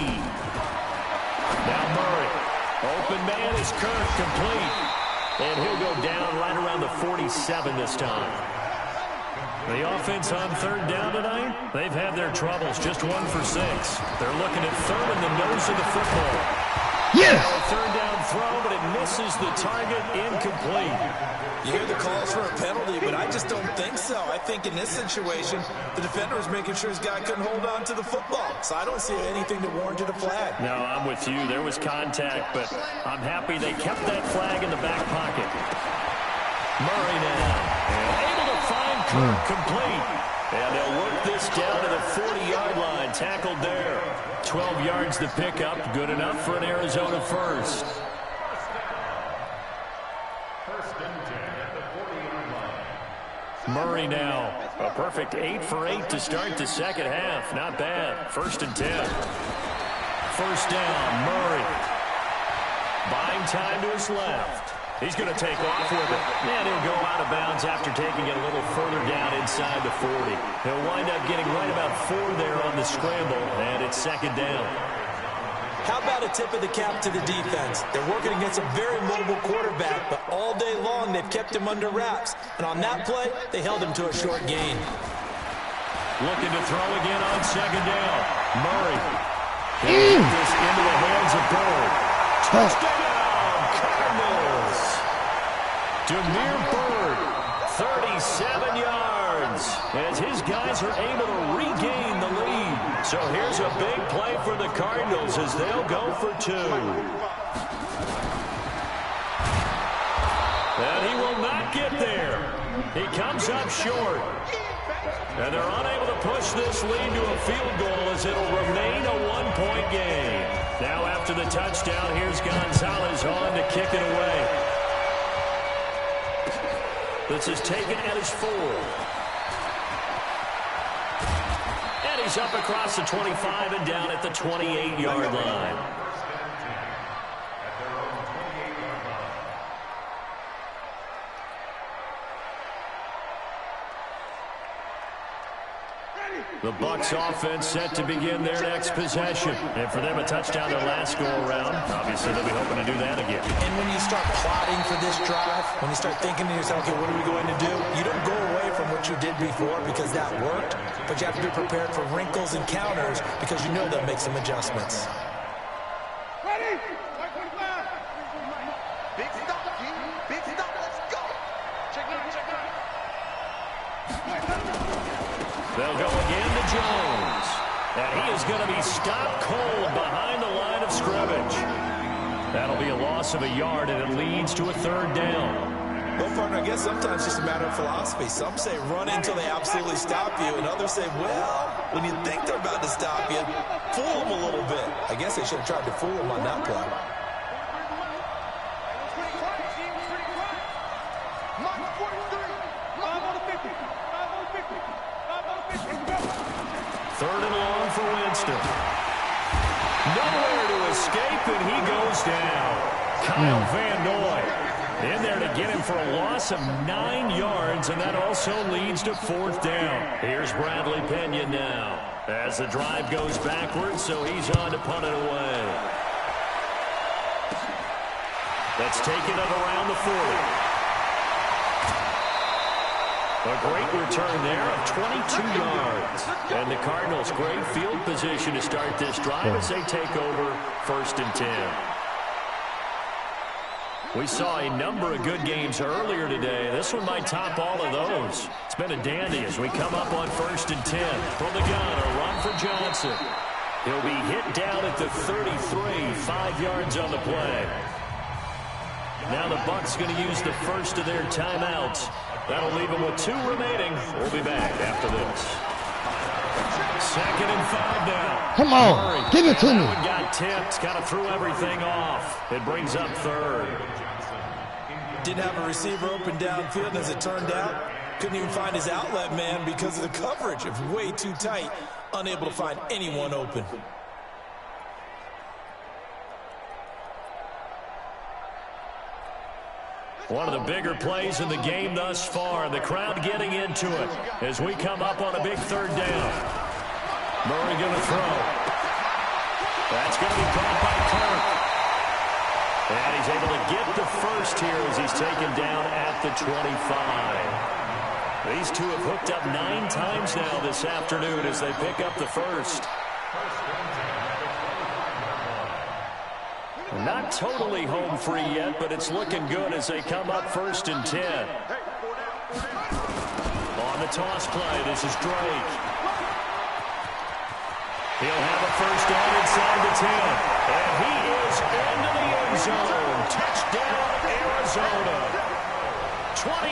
Now Murray. Open man is Kirk, complete. And he'll go down right around the 47 this time. The offense on third down tonight, They've had their troubles, just 1 for 6. They're looking at third in the nose of the football. Yes! Third down throw, but it misses the target, incomplete. You hear the calls for a penalty, but I just don't think so. I think in this situation, the defender was making sure his guy couldn't hold on to the football. So I don't see anything that warranted a flag. No, I'm with you. There was contact, but I'm happy they kept that flag in the back pocket. Murray now, able to find Kirk complete. And they'll work this down to the 40-yard line, tackled there. 12 yards to pick up, good enough for an Arizona first. Murray now, a perfect 8 for 8 to start the second half. Not bad. 1st and 10. First down, Murray. Buying time to his left. He's going to take off with it. And he'll go out of bounds after taking it a little further down inside the 40. He'll wind up getting right about 4 there on the scramble, and it's 2nd down. How about a tip of the cap to the defense? They're working against a very mobile quarterback, but all day long they've kept him under wraps. And on that play, they held him to a short gain. Looking to throw again on 2nd down. Murray. He'll put this into the hands of Bird. Touchdown, Cardinals. Debonair Madden, 37 yards, as his guys are able to regain the lead. So here's a big play for the Cardinals as they'll go for 2. And he will not get there. He comes up short. And they're unable to push this lead to a field goal as it'll remain a 1-point game. Now after the touchdown, here's Gonzalez on to kick it away. This is taken at his 4. And he's up across the 25 and down at the 28-yard line. The Bucs offense set to begin their next possession. And for them, a touchdown their last go-around. Obviously, they'll be hoping to do that again. And when you start plotting for this drive, when you start thinking to yourself, okay, what are we going to do? You don't go away from what you did before because that worked. But you have to be prepared for wrinkles and counters because you know they'll make some adjustments. Ready? Big stop, King. Big stop. Let's go. Check it out. Check it out. They'll go again to Jones. And he is going to be stopped cold behind the line of scrimmage. That'll be a loss of a yard, and it leads to a 3rd down. Well, partner, I guess sometimes it's just a matter of philosophy. Some say run until they absolutely stop you, and others say, well, when you think they're about to stop you, fool them a little bit. I guess they should have tried to fool them on that play. Third and long for Winston. Nowhere to escape, and he goes down. Kyle Van Noy in there to get him for a loss of 9 yards, and that also leads to 4th down. Here's Bradley Pena now as the drive goes backwards, so he's on to punt it away. That's taken up around the 40. A great return there of 22 yards. And the Cardinals, great field position to start this drive as they take over 1st and 10. We saw a number of good games earlier today. This one might top all of those. It's been a dandy as we come up on 1st and 10. From the gun, a run for Johnson. He'll be hit down at the 33, 5 yards on the play. Now the Bucs going to use the first of their timeouts. That'll leave them with 2 remaining. We'll be back after this. 2nd and 5 now. Come on, Murray. give it to me. That one got tipped, kind of threw everything off. It brings up 3rd. Didn't have a receiver open downfield, as it turned out. Couldn't even find his outlet man because of the coverage. It was way too tight. Unable to find anyone open. One of the bigger plays in the game thus far. The crowd getting into it as we come up on a big 3rd down. Murray going to throw. That's going to be caught by Kirk. And he's able to get the first here as he's taken down at the 25. These two have hooked up 9 times now this afternoon as they pick up the first. Not totally home free yet, but it's looking good as they come up 1st and 10. On the toss play, this is Drake. He'll have a first down inside the 10. And he is into the end zone. Touchdown, Arizona.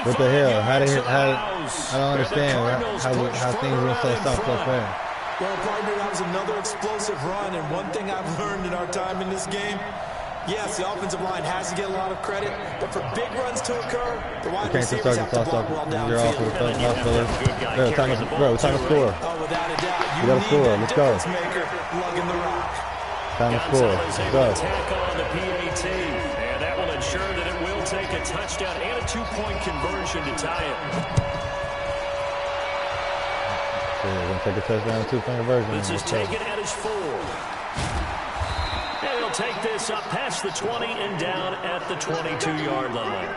What the hell? I don't understand how things went so soft so fast. Well, partner, that was another explosive run, and one thing I've learned in our time in this game, yes, the offensive line has to get a lot of credit, but for big runs to occur, the wide receivers have to block well downfield. Bro, it's time to score. Oh, without a doubt. You gotta score. Let's go. Maker, lugging the rock. Time to score. Let's go. Tackle on the PAT, and that will ensure that it will take a touchdown and a 2-point conversion to tie it. So we're going to take a touchdown and 2-point conversion. This is taken at his 4. And he'll take this up past the 20 and down at the 22-yard line.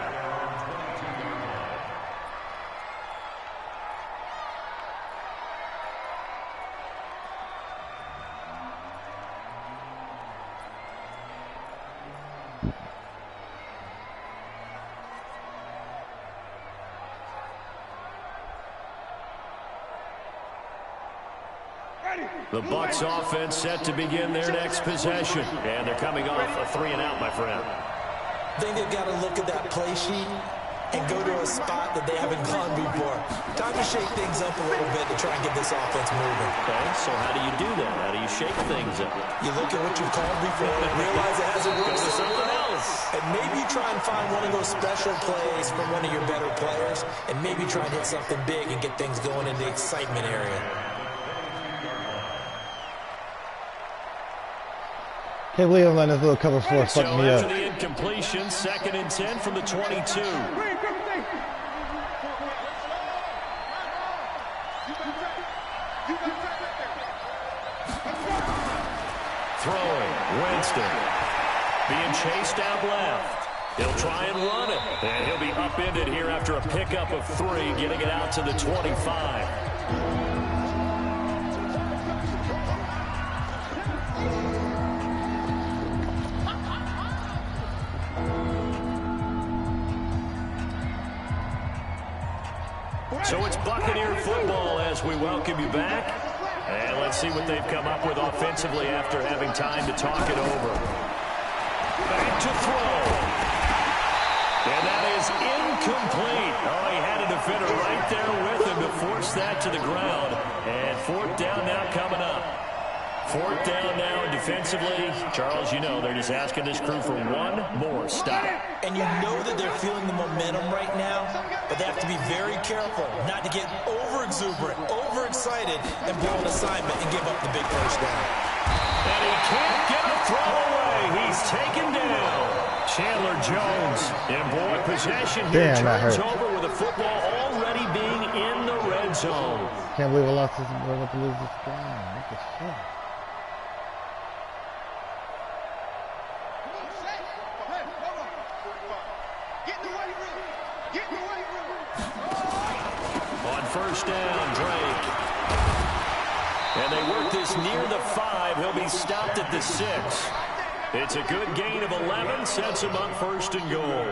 The Bucs offense set to begin their next possession. And they're coming off a 3-and-out, my friend. I think they've got to look at that play sheet and go to a spot that they haven't gone before. Time to shake things up a little bit to try and get this offense moving. Okay, so how do you do that? How do you shake things up? You look at what you've called before and realize it hasn't worked. Go to something else. And maybe try and find one of those special plays from one of your better players, and maybe try and hit something big and get things going in the excitement area. Can't believe I'm letting this little cover 4 fuck me up. So after the incompletion, 2nd and 10 from the 22. Throwing, Winston. Being chased out left. He'll try and run it. And he'll be upended here after a pickup of 3, getting it out to the 25. So it's Buccaneer football as we welcome you back. And let's see what they've come up with offensively after having time to talk it over. Back to throw. And that is incomplete. Oh, he had a defender right there with him to force that to the ground. And 4th down now coming up. 4th down now, and defensively, Charles, you know, they're just asking this crew for one more stop. And you know that they're feeling the momentum right now, but they have to be very careful not to get over-exuberant, over-excited, and blow an assignment and give up the big first down. And he can't get a throw away. He's taken down. Chandler Jones, and boy, possession here turns over with the football already being in the red zone. Can't believe I lost this. We're about to lose this game. What the fuck? On 1st down, Drake. And they work this near the 5. He'll be stopped at the 6. It's a good gain of 11, sets him up 1st and goal.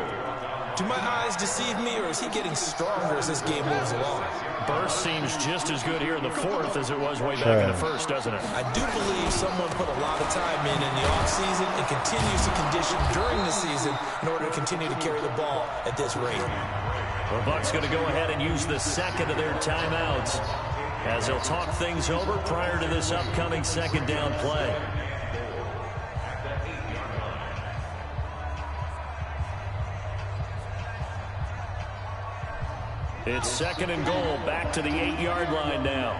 Do my eyes deceive me, or is he getting stronger as this game moves along? Burst seems just as good here in the 4th as it was way back in the 1st, doesn't it? I do believe someone put a lot of time in the offseason and continues to condition during the season in order to continue to carry the ball at this rate. The Bucs going to go ahead and use the 2nd of their timeouts as they'll talk things over prior to this upcoming 2nd down play. It's 2nd and goal, back to the 8-yard line now.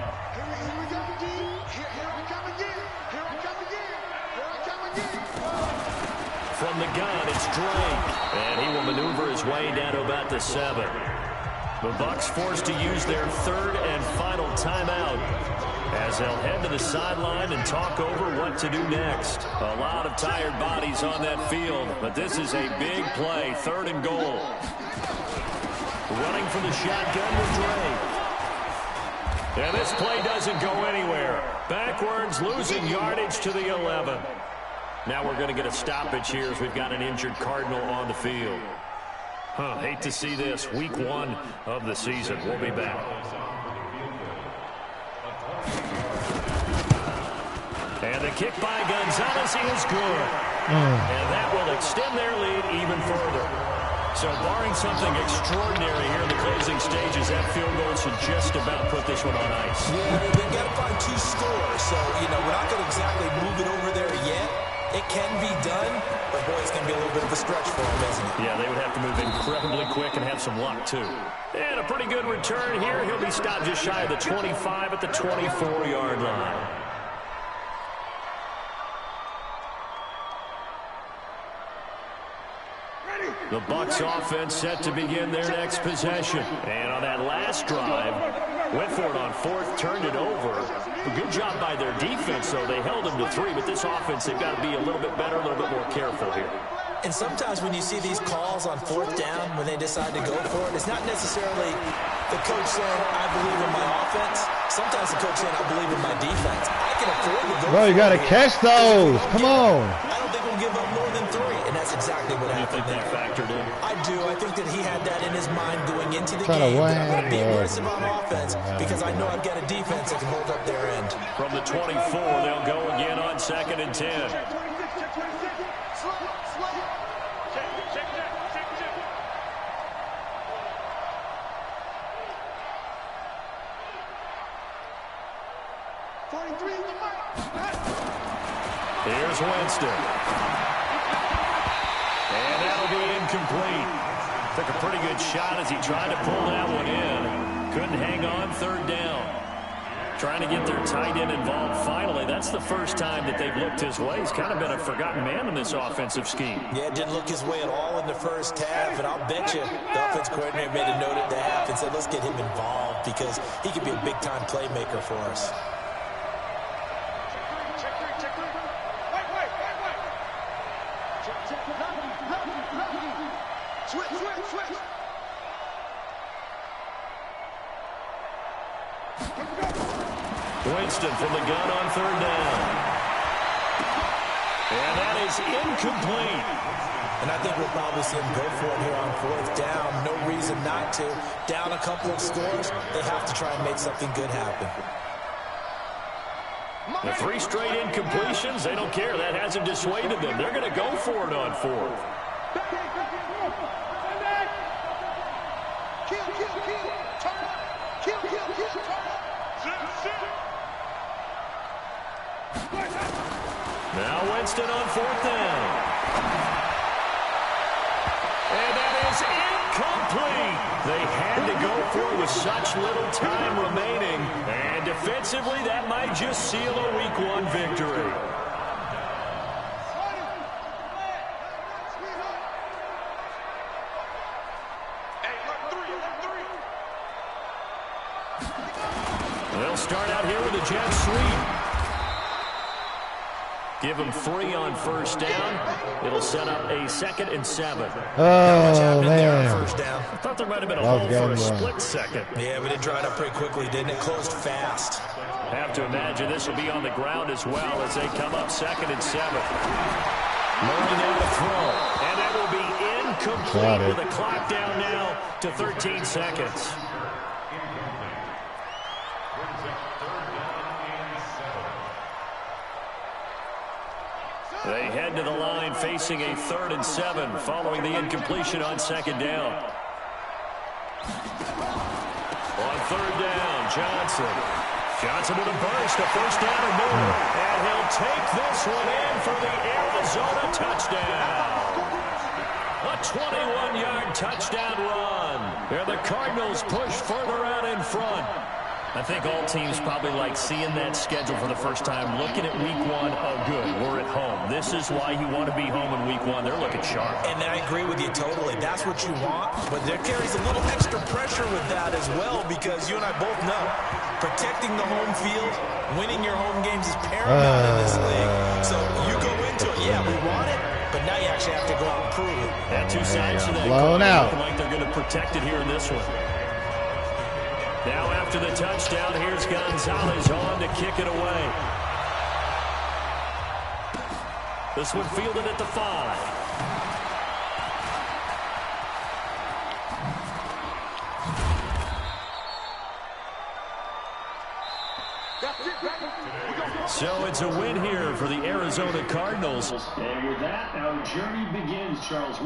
From the gun, it's Drake, and he will maneuver his way down to about the 7. The Bucs forced to use their 3rd and final timeout as they'll head to the sideline and talk over what to do next. A lot of tired bodies on that field, but this is a big play, 3rd and goal. running for the shotgun with Dre. And this play doesn't go anywhere. Backwards, losing yardage to the 11. Now we're going to get a stoppage here as we've got an injured Cardinal on the field. Hate to see this. Week 1 of the season. We'll be back. And the kick by Gonzalez is good. And that will extend their lead even further. So barring something extraordinary here in the closing stages, that field goal should just about put this one on ice. Yeah, they've got to find 2 scores. So, we're not going to exactly move it over there yet. It can be done, but boy, it's going to be a little bit of a stretch for them, isn't it? Yeah, they would have to move incredibly quick and have some luck, too. And a pretty good return here. He'll be stopped just shy of the 25 at the 24-yard line. The Bucs offense set to begin their next possession. And on that last drive, went for it on 4th, turned it over. A good job by their defense, though. They held them to 3, but this offense, they've got to be a little bit better, a little bit more careful here. And sometimes when you see these calls on 4th down, when they decide to go for it, it's not necessarily the coach saying, I believe in my offense. Sometimes the coach saying, I believe in my defense. I can afford to go. Bro, you got to catch those. Come on. I don't think we'll give up more than 3. And that's exactly what happened there. Factored in. I do. I think that he had that in his mind going into the game. I'm going to be aggressive on offense because I know I've got a defense that can hold up their end. From the 24, they'll go again on 2nd and 10. Here's Winston. And that'll be incomplete. Took a pretty good shot as he tried to pull that one in. Couldn't hang on 3rd down. Trying to get their tight end involved finally. That's the first time that they've looked his way. He's kind of been a forgotten man in this offensive scheme. Yeah, didn't look his way at all in the first half. And I'll bet you the offense coordinator made a note at the half and said, let's get him involved because he could be a big-time playmaker for us. Winston from the gun on 3rd down. And that is incomplete. And I think we'll probably see him go for it here on 4th down. No reason not to. Down a couple of scores, they have to try and make something good happen. The 3 straight incompletions, they don't care. That hasn't dissuaded them. They're going to go for it on 4th. Now Winston on 4th down. And that is incomplete. They had to go for it with such little time remaining. And defensively, that might just seal a Week 1 victory. They'll start out here with a jet sweep. Give them 3 on 1st down. It'll set up a 2nd and 7. Oh, man. First down. I thought there might have been a hole for a split second. Yeah, but it dried up pretty quickly, didn't it? Closed fast. Have to imagine this will be on the ground as well as they come up 2nd and 7. Murray there to throw. And that will be incomplete with the clock down now to 13 seconds. They head to the line facing a 3rd and 7 following the incompletion on 2nd down. On 3rd down, Johnson. Johnson with a burst, a 1st down or more. And he'll take this one in for the Arizona touchdown. A 21-yard touchdown run. There the Cardinals push further out in front. I think all teams probably like seeing that schedule for the first time, looking at Week 1, oh good, we're at home. This is why you want to be home in Week 1. They're looking sharp. And I agree with you totally. That's what you want, but there carries a little extra pressure with that as well because you and I both know protecting the home field, winning your home games is paramount in this league. So you go into it, yeah, we want it, but now you actually have to go out and prove it. And two sides to that. Blown out. Looking like they're going to protect it here in this one. Now after the touchdown, here's Gonzalez on to kick it away. This one fielded at the 5. So it's a win here for the Arizona Cardinals. And with that, our journey begins, Charles.